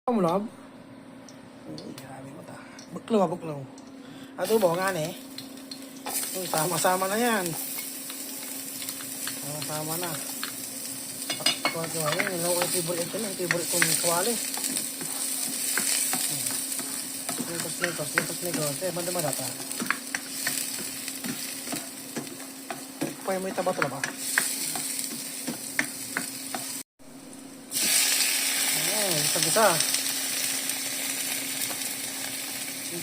Kamu lab? Grabe mo ta. Buklaw, buklaw. Adobo nga ni. Sama-sama na yan. Sama-sama na. Kawali. Yung local favorite ito na. Yung favorite kong kawali. Nikos. Banda ta. Pwede mo itabat na ba? Isa-isa.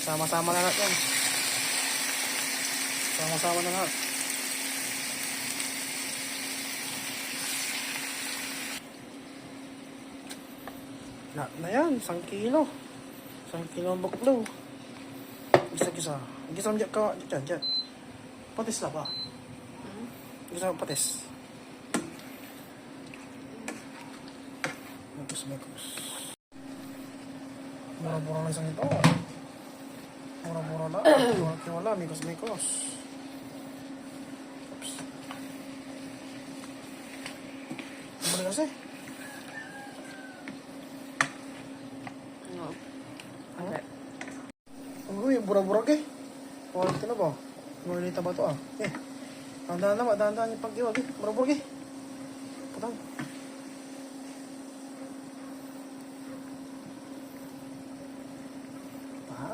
Sama-sama na natin. Sama-sama na lahat. Lahat na yan. 1 kilo. 1 kilo ang buklaw. Isa-isa. Gisa mo dyan. Patis na ba? Gisa mo patis. Mekos. Mura-mura lang isang ito. Mura-mura lang. Wala. Mekos. Oops. Balik kasi. No. Okay. Uy, bura-bura ke. Wala ito na ba? Maralita ba ito ah? Dahan-dahan yung pag-iwag eh. Bura-bura ke. Putang.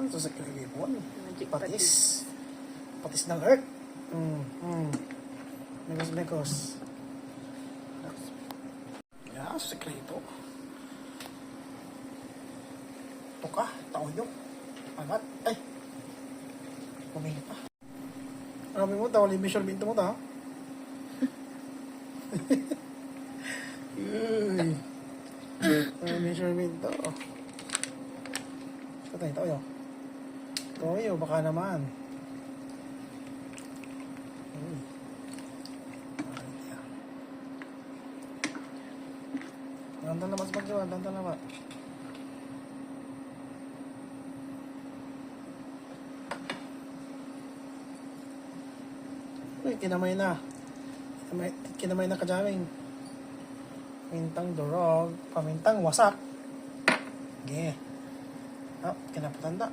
Ito sa kilipon. Patis ng earth. Mekos. Yeah, sa sekreto. Ito ka, taon nyo. Angat. Ay. Pumingin pa. Arabi mo, tawal yung measurement mo ta. Measurement to. Ito. Toyo, baka naman. Dandan naman sa paggawa, dandan naman. Uy, kinamay na. Kinamay na kajaming. Pamintang durog, pamintang wasak. Okay. Kinapatanda.